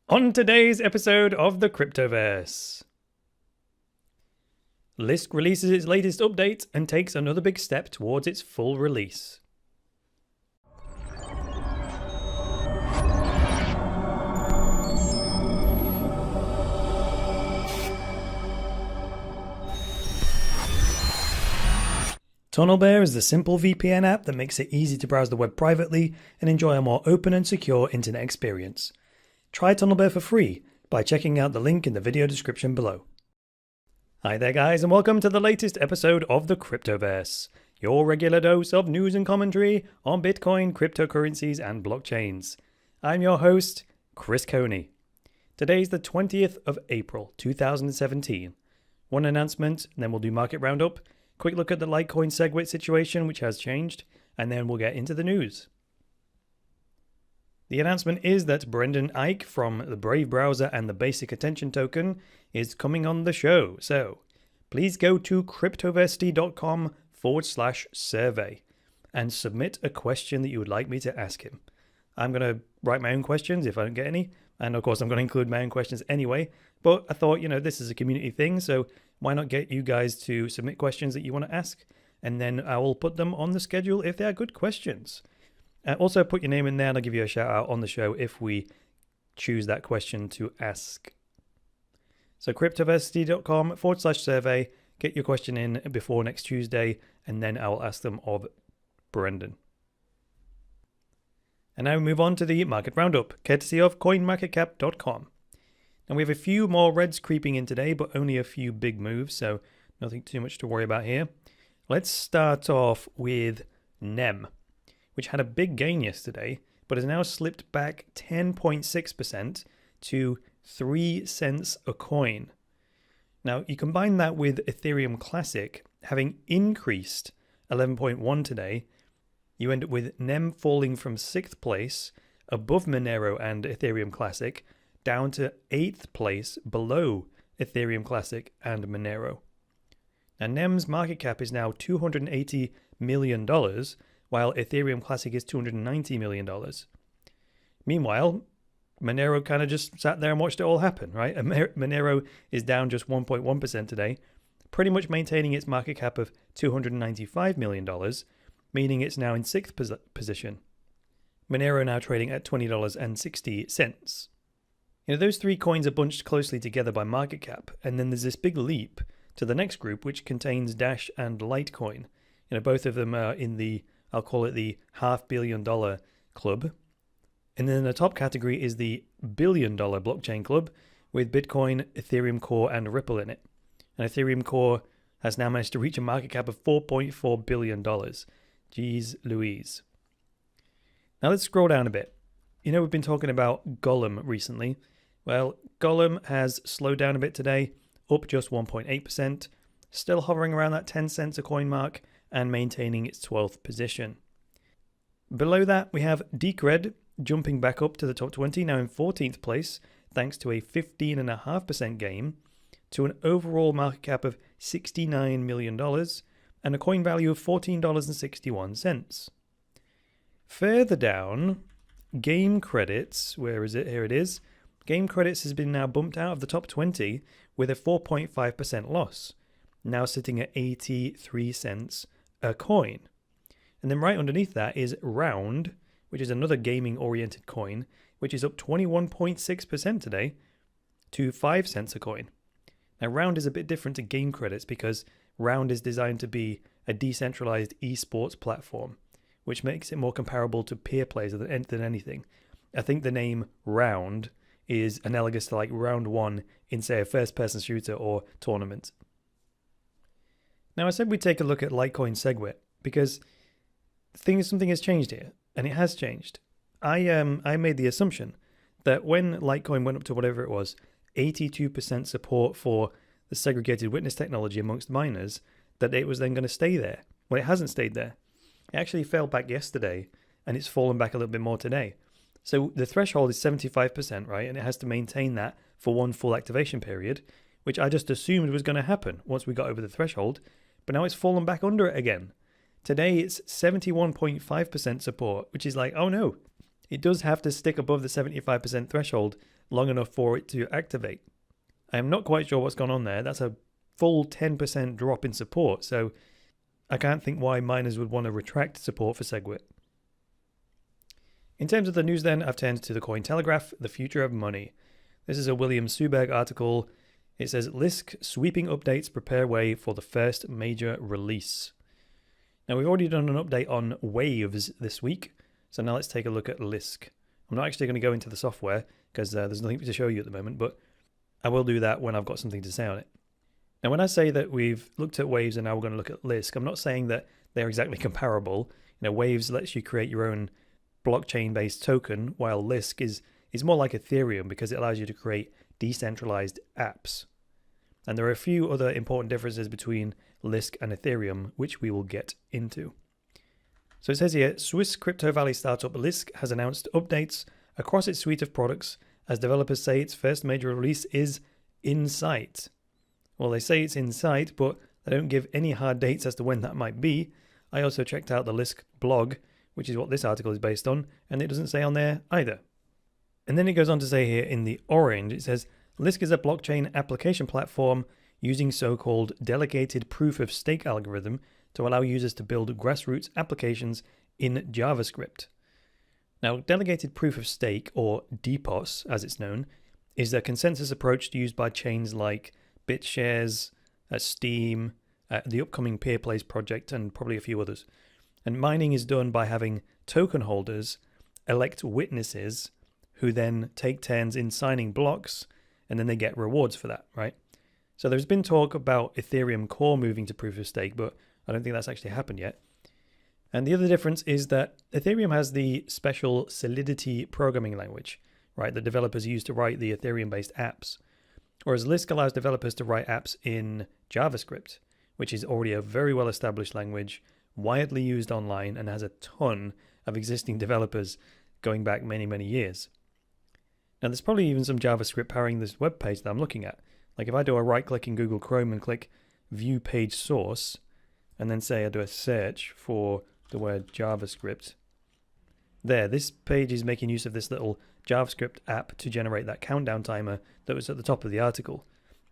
On today's episode of the Cryptoverse, Lisk releases its latest update and takes another big step towards its full release. TunnelBear is the simple VPN app that makes it easy to browse the web privately and enjoy a more open and secure internet experience. Try TunnelBear for free by checking out the link in the video description below. Hi there guys, and welcome to the latest episode of the Cryptoverse, your regular dose of news and commentary on Bitcoin, cryptocurrencies and blockchains. I'm your host, Chris Coney. Today's the 20th of April 2017. One announcement, and then we'll do market roundup, quick look at the Litecoin SegWit situation which has changed, and then we'll get into the news. The announcement is that Brendan Eich from the Brave browser and the Basic Attention Token is coming on the show. So please go to cryptoversity.com/survey and submit a question that you would like me to ask him. I'm going to write my own questions if I don't get any. And of course, I'm going to include my own questions anyway. But I thought, this is a community thing. So why not get you guys to submit questions that you want to ask? And then I will put them on the schedule if they are good questions. Also, put your name in there and I'll give you a shout out on the show if we choose that question to ask. So cryptoversity.com/survey, get your question in before next Tuesday, and then I will ask them of Brendan. And now we move on to the market roundup, courtesy of coinmarketcap.com. And we have a few more reds creeping in today, but only a few big moves, so nothing too much to worry about here. Let's start off with NEM, which had a big gain yesterday, but has now slipped back 10.6% to 3 cents a coin. Now, you combine that with Ethereum Classic having increased 11.1 today, you end up with NEM falling from 6th place above Monero and Ethereum Classic down to 8th place below Ethereum Classic and Monero. Now, NEM's market cap is now $280 million, while Ethereum Classic is $290 million. Meanwhile, Monero kind of just sat there and watched it all happen, right? Monero is down just 1.1% today, pretty much maintaining its market cap of $295 million, meaning it's now in 6th position. Monero now trading at $20.60. Those three coins are bunched closely together by market cap, and then there's this big leap to the next group, which contains Dash and Litecoin. Both of them are in the, I'll call it the $500 million club. And then the top category is the $1 billion blockchain club with Bitcoin, Ethereum Core, and Ripple in it. And Ethereum Core has now managed to reach a market cap of $4.4 billion. Jeez Louise. Now let's scroll down a bit. We've been talking about Golem recently. Well, Golem has slowed down a bit today, up just 1.8%, still hovering around that 10 cents a coin mark and maintaining its 12th position. Below that, we have Decred jumping back up to the top 20, now in 14th place, thanks to a 15.5% gain, to an overall market cap of $69 million and a coin value of $14.61. Further down, Game Credits, where is it? Here it is. Game Credits has been now bumped out of the top 20 with a 4.5% loss, now sitting at 83 cents a coin. And then right underneath that is Round, which is another gaming-oriented coin, which is up 21.6% today to 5 cents a coin. Now, Round is a bit different to Game Credits because Round is designed to be a decentralized esports platform, which makes it more comparable to peer plays than anything. I think the name Round is analogous to like Round 1 in, say, a first-person shooter or tournament. Now, I said we'd take a look at Litecoin SegWit because something has changed here, and it has changed. I made the assumption that when Litecoin went up to whatever it was, 82% support for the segregated witness technology amongst miners, that it was then going to stay there. Well, it hasn't stayed there. It actually fell back yesterday, and it's fallen back a little bit more today. So the threshold is 75%, right? And it has to maintain that for one full activation period, which I just assumed was going to happen once we got over the threshold. But now it's fallen back under it again. Today it's 71.5% support, which is like, oh no, it does have to stick above the 75% threshold long enough for it to activate. I am not quite sure what's gone on there. That's a full 10% drop in support, so I can't think why miners would want to retract support for SegWit. In terms of the news then, I've turned to the Cointelegraph, the future of money. This is a William Suberg article. It says, Lisk sweeping updates prepare way for the first major release. Now, we've already done an update on Waves this week, so now let's take a look at Lisk. I'm not actually going to go into the software because there's nothing to show you at the moment, but I will do that when I've got something to say on it. Now, when I say that we've looked at Waves and now we're going to look at Lisk, I'm not saying that they're exactly comparable. Waves lets you create your own blockchain-based token, while Lisk is more like Ethereum because it allows you to create decentralized apps. And there are a few other important differences between Lisk and Ethereum, which we will get into. So it says here, Swiss crypto valley startup Lisk has announced updates across its suite of products as developers say its first major release is in sight. Well, they say it's in sight, but they don't give any hard dates as to when that might be. I also checked out the Lisk blog, which is what this article is based on, and it doesn't say on there either. And then it goes on to say here in the orange, it says, Lisk is a blockchain application platform using so-called delegated proof-of-stake algorithm to allow users to build grassroots applications in JavaScript. Now, delegated proof-of-stake, or DPoS as it's known, is a consensus approach used by chains like BitShares, Steam, the upcoming PeerPlace project, and probably a few others. And mining is done by having token holders elect witnesses who then take turns in signing blocks, and then they get rewards for that, right? So there's been talk about Ethereum Core moving to proof of stake, but I don't think that's actually happened yet. And the other difference is that Ethereum has the special Solidity programming language, right, that developers use to write the Ethereum-based apps. Whereas Lisk allows developers to write apps in JavaScript, which is already a very well-established language, widely used online, and has a ton of existing developers going back many, many years. Now, there's probably even some JavaScript powering this web page that I'm looking at. Like if I do a right-click in Google Chrome and click View Page Source, and then say I do a search for the word JavaScript, there, this page is making use of this little JavaScript app to generate that countdown timer that was at the top of the article.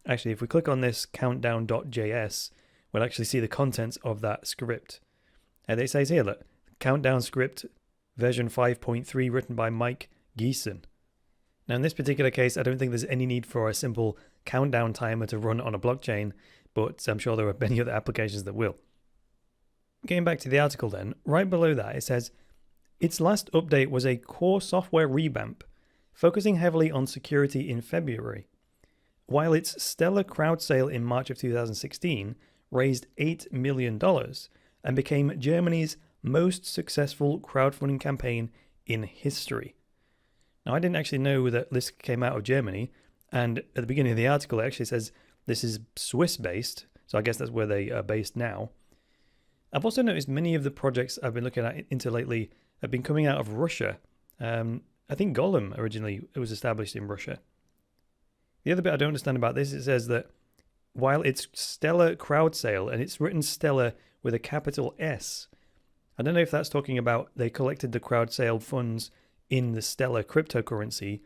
Actually, if we click on this countdown.js, we'll actually see the contents of that script. And it says here, look, countdown script version 5.3 written by Mike Geeson. Now, in this particular case, I don't think there's any need for a simple countdown timer to run on a blockchain, but I'm sure there are many other applications that will. Getting back to the article then, right below that it says, its last update was a core software revamp, focusing heavily on security in February, while its stellar crowd sale in March of 2016 raised $8 million and became Germany's most successful crowdfunding campaign in history. Now, I didn't actually know that Lisk came out of Germany, and at the beginning of the article it actually says this is Swiss-based, so I guess that's where they are based now. I've also noticed many of the projects I've been looking at into lately have been coming out of Russia. I think Golem originally was established in Russia. The other bit I don't understand about this, it says that while it's stellar crowd sale, and it's written stellar with a capital S, I don't know if that's talking about they collected the crowd sale funds in the stellar cryptocurrency,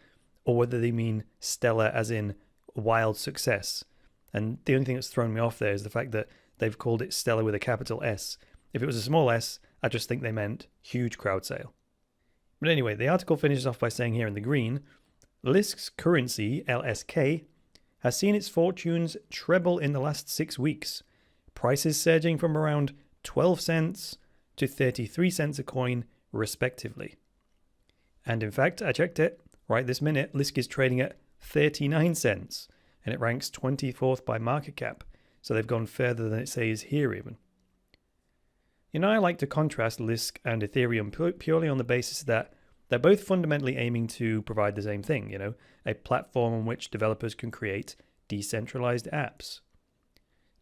or whether they mean stellar as in wild success. And the only thing that's thrown me off there is the fact that they've called it stellar with a capital S. If it was a small s, I just think they meant huge crowd sale. But anyway, the article finishes off by saying here in the green, Lisk's currency, LSK, has seen its fortunes treble in the last 6 weeks, prices surging from around 12 cents to 33 cents a coin, respectively. And in fact, I checked it, right this minute, Lisk is trading at 39 cents, and it ranks 24th by market cap, so they've gone further than it says here even. I like to contrast Lisk and Ethereum purely on the basis that they're both fundamentally aiming to provide the same thing, a platform on which developers can create decentralized apps.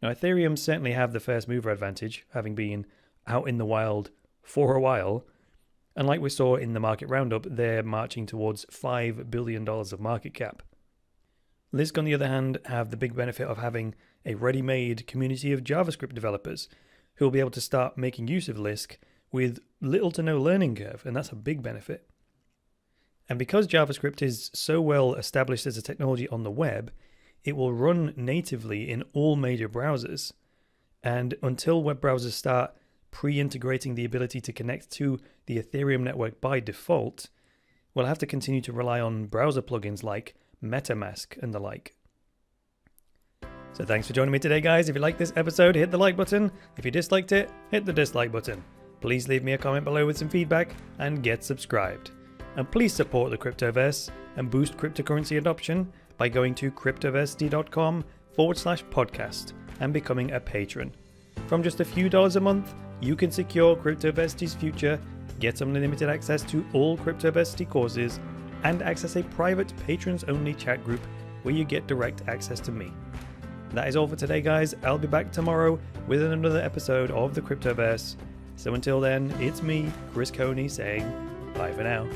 Now, Ethereum certainly have the first mover advantage, having been out in the wild for a while, and like we saw in the market roundup, they're marching towards $5 billion of market cap. Lisk, on the other hand, have the big benefit of having a ready-made community of JavaScript developers who will be able to start making use of Lisk with little to no learning curve, and that's a big benefit. And because JavaScript is so well established as a technology on the web, it will run natively in all major browsers. And until web browsers start pre-integrating the ability to connect to the Ethereum network by default, we'll have to continue to rely on browser plugins like MetaMask and the like. So thanks for joining me today, guys. If you liked this episode, hit the like button. If you disliked it, hit the dislike button. Please leave me a comment below with some feedback and get subscribed. And please support the Cryptoverse and boost cryptocurrency adoption by going to cryptoversity.com/podcast and becoming a patron. From just a few dollars a month, you can secure Cryptoversity's future, get unlimited access to all Cryptoversity courses, and access a private patrons-only chat group where you get direct access to me. That is all for today, guys. I'll be back tomorrow with another episode of the Cryptoverse. So until then, it's me, Chris Coney, saying bye for now.